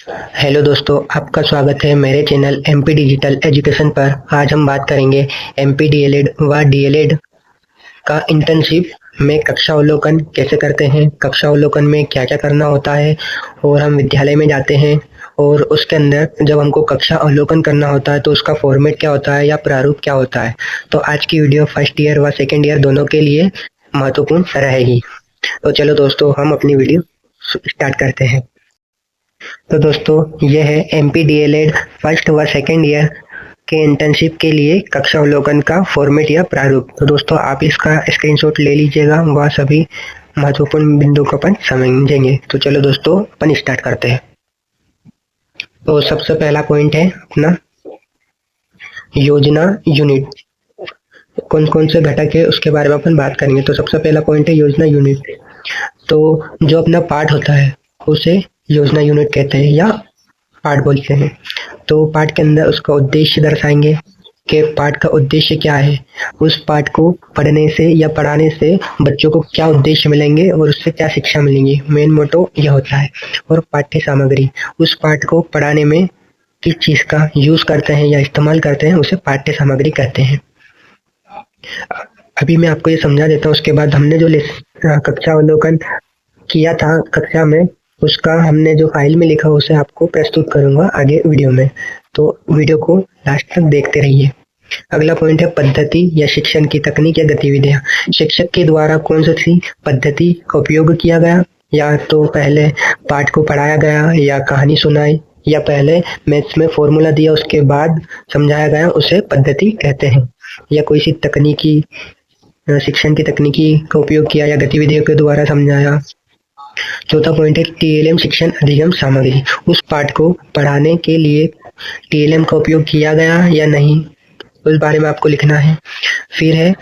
Hello दोस्तों, आपका स्वागत है मेरे चैनल एमपी डिजिटल एजुकेशन पर। आज हम बात करेंगे एमपी डीएलएड व डीएलएड का इंटर्नशिप में कक्षा अवलोकन कैसे करते हैं, कक्षा अवलोकन में क्या क्या करना होता है। और हम विद्यालय में जाते हैं और उसके अंदर जब हमको कक्षा अवलोकन करना होता है तो उसका फॉर्मेट क्या होता है या प्रारूप क्या होता है। तो आज की वीडियो फर्स्ट ईयर व सेकेंड ईयर दोनों के लिए महत्वपूर्ण रहेगी। तो चलो दोस्तों, हम अपनी वीडियो स्टार्ट करते हैं। तो दोस्तों, यह है एमपी डीएलएड फर्स्ट व सेकेंड ईयर के इंटर्नशिप के लिए कक्षा अवलोकन का फॉर्मेट या प्रारूप। तो दोस्तों, आप इसका स्क्रीनशॉट ले लीजिएगा, वह सभी महत्वपूर्ण बिंदु को अपन समझेंगे। तो चलो दोस्तों, अपन स्टार्ट करते हैं। तो सबसे पहला पॉइंट है अपना योजना यूनिट। कौन कौन से घटक है उसके बारे में अपन बात करेंगे। तो सबसे पहला पॉइंट है योजना यूनिट। तो जो अपना पाठ होता है उसे योजना यूनिट कहते हैं या पाठ बोलते हैं। तो पाठ के अंदर उसका उद्देश्य दर्शाएंगे कि पाठ का उद्देश्य क्या है, उस पाठ को पढ़ने से या पढ़ाने से बच्चों को क्या उद्देश्य मिलेंगे और उससे क्या शिक्षा मिलेंगी। मेन मोटो यह होता है। और पाठ्य सामग्री, उस पाठ को पढ़ाने में किस चीज का यूज करते हैं या इस्तेमाल करते हैं उसे पाठ्य सामग्री कहते हैं। अभी मैं आपको ये समझा देता हूँ, उसके बाद हमने जो कक्षा अवलोकन किया था कक्षा में, उसका हमने जो फाइल में लिखा उसे आपको प्रस्तुत करूंगा आगे वीडियो में। तो वीडियो को लास्ट तक देखते रहिए। अगला पॉइंट है पद्धति या शिक्षण की तकनीक या गतिविधियां। शिक्षक के द्वारा कौन सी पद्धति का उपयोग किया गया, या तो पहले पाठ को पढ़ाया गया या कहानी सुनाई या पहले मैथ्स में फॉर्मूला दिया उसके बाद समझाया गया, उसे पद्धति कहते हैं। या कोई सी तकनीकी शिक्षण की तकनीकी का उपयोग किया या गतिविधियों के द्वारा समझाया। चौथा पॉइंट है टीएलएम शिक्षण अधिगम सामग्री। उस पाठ को पढ़ाने के लिए टीएलएम का उपयोग किया गया या नहीं, उस बारे में आपको लिखना है। फिर है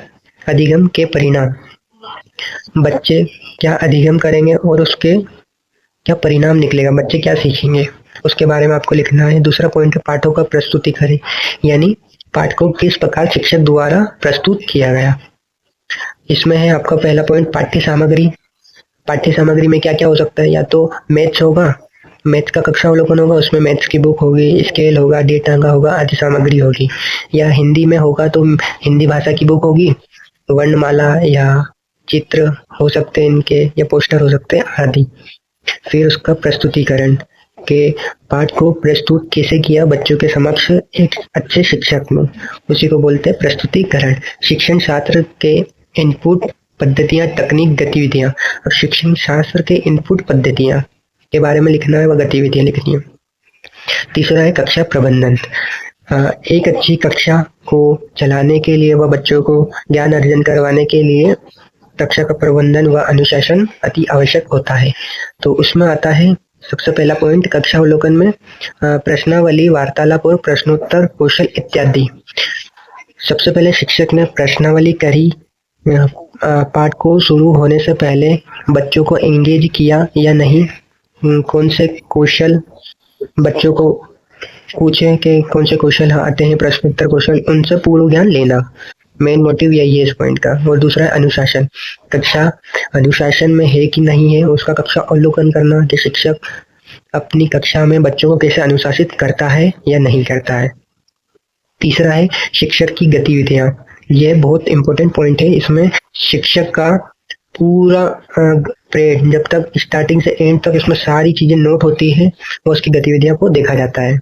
अधिगम के परिणाम। बच्चे क्या अधिगम करेंगे और उसके क्या परिणाम निकलेगा, बच्चे क्या सीखेंगे, उसके बारे में आपको लिखना है। दूसरा पॉइंट है पाठों का प्रस्तुतिकरण, यानी पाठ को किस प्रकार शिक्षक द्वारा प्रस्तुत किया गया। इसमें है आपका पहला पॉइंट पाठ्य सामग्री। पाठ्य सामग्री में क्या क्या हो सकता है, या तो मैथ्स होगा, मैथ्स का कक्षा अवलोकन होगा, उसमें मैथ्स की बुक होगी, स्केल होगा, डेटा का होगा, आदि सामग्री होगी। या हिंदी में होगा तो हिंदी भाषा की बुक होगी, वर्णमाला या चित्र हो सकते हैं इनके, या पोस्टर हो सकते हैं आदि। फिर उसका प्रस्तुतिकरण के पाठ को प्रस्तुत कैसे किया बच्चों के समक्ष एक अच्छे शिक्षक ने, उसी को बोलते हैं प्रस्तुतिकरण। शिक्षण शास्त्र के इनपुट पद्धतियां, तकनीक, गतिविधियां। और शिक्षण शास्त्र के इनपुट पद्धतियां के बारे में लिखना है व गतिविधियां लिखनी है। तीसरा है कक्षा प्रबंधन। एक अच्छी कक्षा को चलाने के लिए व बच्चों को ज्ञान अर्जन करवाने के लिए कक्षा का प्रबंधन व अनुशासन अति आवश्यक होता है। तो उसमें आता है सबसे पहला पॉइंट कक्षा अवलोकन में प्रश्नावली, वार्तालाप और प्रश्नोत्तर कौशल इत्यादि। सबसे पहले शिक्षक ने प्रश्नावली करी, पाठ को शुरू होने से पहले बच्चों को एंगेज किया या नहीं, कौन से कौशल बच्चों को पूछे कि कौन से कौशल आते हैं, प्रश्नोत्तर कौशल, उनसे पूर्ण ज्ञान लेना। मेन मोटिव यही है इस पॉइंट का। और दूसरा है अनुशासन। कक्षा अनुशासन में है कि नहीं है, उसका कक्षा अवलोकन करना कि शिक्षक अपनी कक्षा में बच्चों को कैसे अनुशासित करता है या नहीं करता है। तीसरा है शिक्षक की गतिविधियां। यह बहुत इंपॉर्टेंट पॉइंट है। इसमें शिक्षक का पूरा पीरियड, जब तक स्टार्टिंग से एंड तक इसमें सारी चीजें नोट होती है और उसकी गतिविधियों को देखा जाता है।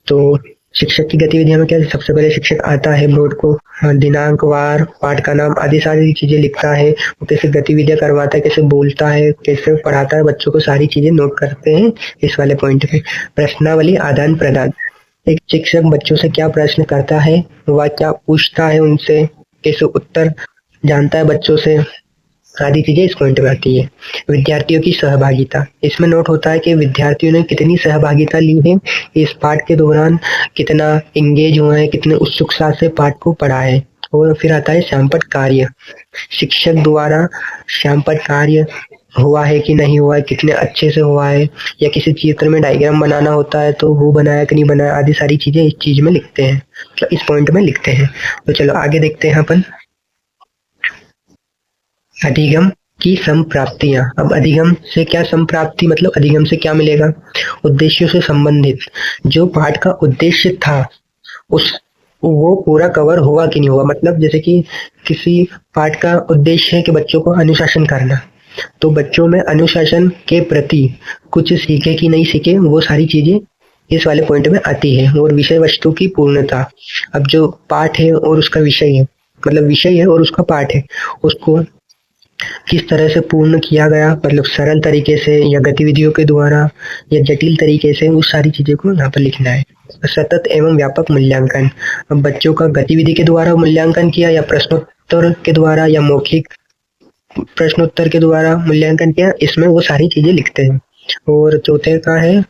तो शिक्षक की गतिविधियों में क्या, सबसे पहले शिक्षक आता है, बोर्ड को दिनांक, वार, पाठ का नाम आदि सारी चीजें लिखता है, वो कैसे गतिविधियां करवाता है, कैसे बोलता है, कैसे पढ़ाता है बच्चों को, सारी चीजें नोट करते हैं इस वाले पॉइंट पे। प्रश्नावली, आदान प्रदान। एक शिक्षक बच्चों से क्या प्रश्न करता है, वह क्या पूछता है उनसे, कैसे उत्तर जानता है बच्चों से, आदि चीजें इस पॉइंट में आती है। विद्यार्थियों की सहभागिता। इसमें नोट होता है कि विद्यार्थियों ने कितनी सहभागिता ली है इस पाठ के दौरान, कितना एंगेज हुआ है, कितने उत्सुकता से पाठ को पढ़ा है। और फिर आता है श्यामपठ कार्य। शिक्षक द्वारा श्यामपठ कार्य हुआ है कि नहीं हुआ है, कितने अच्छे से हुआ है, या किसी चित्र में डायग्राम बनाना होता है तो वो बनाया कि नहीं बनाया, आदि सारी चीजें इस चीज में लिखते हैं, तो इस पॉइंट में लिखते हैं। तो चलो आगे देखते हैं अपन अधिगम की संप्राप्तियां। अब अधिगम से क्या संप्राप्ति, मतलब अधिगम से क्या मिलेगा? उद्देश्यों से संबंधित जो पाठ का उद्देश्य था उस वो पूरा कवर हुआ कि नहीं हुआ। मतलब जैसे कि किसी पाठ का उद्देश्य है कि बच्चों को अनुशासन करना, तो बच्चों में अनुशासन के प्रति कुछ सीखे कि नहीं सीखे, वो सारी चीजें इस वाले पॉइंट में आती है। और विषय वस्तु की पूर्णता, अब जो पाठ है और उसका विषय है, मतलब विषय है और उसका पाठ है, उसको किस तरह से पूर्ण किया गया, मतलब सरल तरीके से या गतिविधियों के द्वारा या जटिल तरीके से, उस सारी चीजें को यहाँ पर लिखना है। सतत एवं व्यापक मूल्यांकन, अब बच्चों का गतिविधि के द्वारा मूल्यांकन किया या प्रश्नोत्तर के द्वारा या मौखिक प्रश्नोत्तर के द्वारा मूल्यांकन किया, इसमें वो सारी चीजें लिखते हैं। और चौथे का है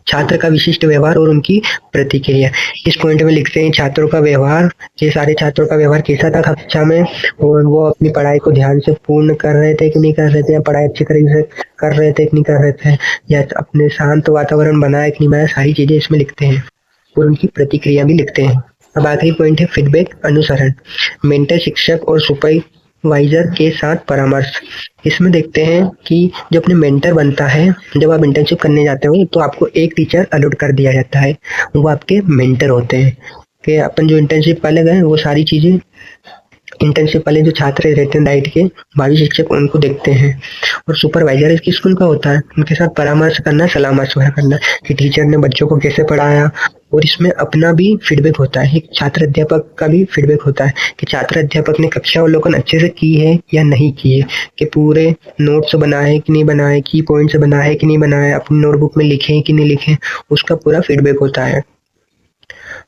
छात्र का विशिष्ट व्यवहार और उनकी प्रतिक्रिया। इस पॉइंट में लिखते हैं छात्रों का व्यवहार, ये सारे छात्रों का व्यवहार कैसा था कक्षा में, और वो अपनी पढ़ाई को ध्यान से पूर्ण कर रहे थे कि नहीं कर रहे थे, या पढ़ाई अच्छी तरीके से कर रहे थे कि नहीं कर रहे थे, या अपने शांत वातावरण बनाया कि नहीं बनाया, सारी चीजें इसमें लिखते हैं। और उनकी प्रतिक्रिया भी लिखते हैं। अब आखिरी पॉइंट है फीडबैक अनुसरण। मेंटर शिक्षक और सुपरवाइजर के साथ परामर्श। इसमें देखते हैं कि जब अपने मेंटर बनता है, जब आप इंटर्नशिप करने जाते हो तो आपको एक टीचर अलॉट कर दिया जाता है, वो आपके मेंटर होते हैं। कि अपन जो इंटर्नशिप वाले गए वो सारी चीजें इंटर्नशिप वाले जो छात्र रहते हैं डाइट के भावी शिक्षक उनको देखते हैं। और सुपरवाइजर इसकी स्कूल का होता है, उनके साथ परामर्श करना, सलाह मशवरा करना कि टीचर ने बच्चों को कैसे पढ़ाया। और इसमें अपना भी फीडबैक होता है, एक छात्र अध्यापक का भी फीडबैक होता है कि छात्र अध्यापक ने कक्षा अवलोकन अच्छे से की है या नहीं की है, कि पूरे नोट्स बनाए कि नहीं बनाए, की पॉइंट्स बनाए कि नहीं बनाए, अपनी नोटबुक में लिखे कि नहीं लिखे, उसका पूरा फीडबैक होता है।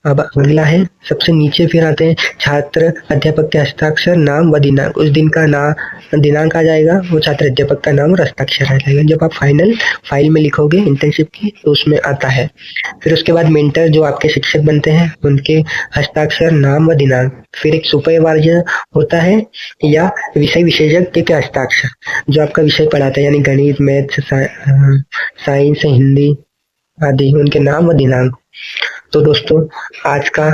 अब अगला है सबसे नीचे, फिर आते हैं छात्र अध्यापक के हस्ताक्षर, नाम व दिनांक। उस दिन का दिनांक आ जाएगा, वो छात्र अध्यापक का नाम और हस्ताक्षर आ जाएगा। जब आप फाइनल फाइल में लिखोगे इंटर्नशिप की तो उसमें आता है। फिर उसके बाद मेंटर जो आपके शिक्षक बनते हैं उनके हस्ताक्षर, नाम व दिनांक। फिर एक सुपरवाइजर होता है या विषय विशेषज्ञ के हस्ताक्षर जो आपका विषय पढ़ाता है, यानी गणित, मैथ, साइंस, हिंदी आदि, उनके नाम व दिनांक। तो दोस्तों आज का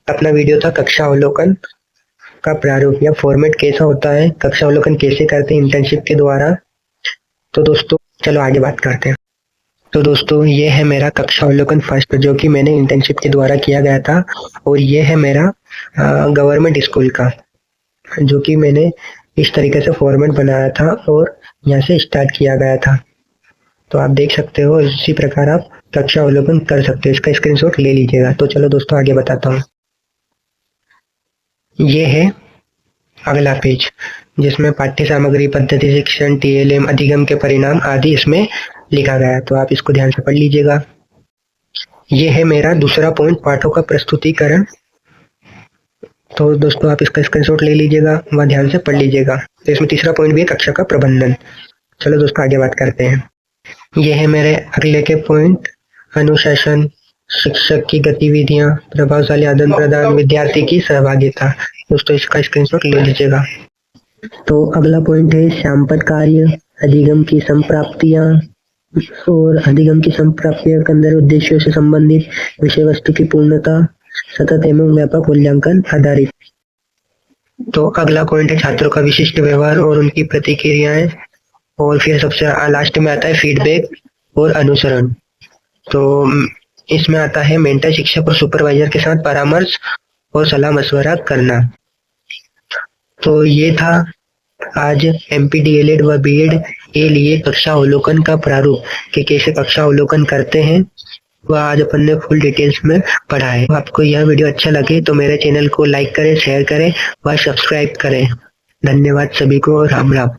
अपना वीडियो था कक्षा अवलोकन का प्रारूप या फॉर्मेट कैसा होता है, कक्षा अवलोकन कैसे करते हैं इंटर्नशिप के द्वारा। तो दोस्तों चलो आगे बात करते हैं। तो दोस्तों ये है मेरा कक्षा अवलोकन फर्स्ट, जो कि मैंने इंटर्नशिप के द्वारा किया गया था। और ये है मेरा गवर्नमेंट स्कूल का, जो कि मैंने इस तरीके से फॉर्मेट बनाया था और यहाँ से स्टार्ट किया गया था। तो आप देख सकते हो, इसी प्रकार आप कक्षा अवलोकन कर सकते हो। इसका स्क्रीनशॉट ले लीजिएगा। तो चलो दोस्तों आगे बताता हूँ। ये है अगला पेज जिसमें पाठ्य सामग्री, पद्धति शिक्षण, TLM, अधिगम के परिणाम आदि इसमें लिखा गया है, तो आप इसको ध्यान से पढ़ लीजिएगा। ये है मेरा दूसरा पॉइंट, पाठों का प्रस्तुतिकरण। तो दोस्तों आप इसका स्क्रीनशॉट ले लीजिएगा, वह ध्यान से पढ़ लीजिएगा। तो इसमें तीसरा पॉइंट भी है कक्षा का प्रबंधन। चलो दोस्तों आगे बात करते हैं। ये है मेरे अगले के पॉइंट, अनुशासन, शिक्षक की गतिविधियां, प्रभावशाली आदान प्रदान, विद्यार्थी की सहभागिता। दोस्तों इसका स्क्रीनशॉट ले लीजिएगा। तो अगला पॉइंट है श्यामपद कार्य, अधिगम की संप्राप्तियां। और अधिगम की संप्राप्तियों के अंदर उद्देश्यों से संबंधित, विषय वस्तु की पूर्णता, सतत एवं व्यापक मूल्यांकन आधारित। तो अगला पॉइंट है छात्रों का विशिष्ट व्यवहार और उनकी प्रतिक्रियाएं। और फिर सबसे लास्ट में आता है फीडबैक और अनुसरण। तो इसमें आता है मेंटर शिक्षक और सुपरवाइजर के साथ परामर्श और सलाह मशवरा करना। तो ये था आज MPDLED व BEd के लिए कक्षा अवलोकन का प्रारूप, कि कैसे कक्षा अवलोकन करते हैं, वह आज अपन ने फुल डिटेल्स में पढ़ा है। आपको यह वीडियो अच्छा लगे तो मेरे चैनल को लाइक करें, शेयर करें व सब्सक्राइब करें। धन्यवाद सभी को, राम राम।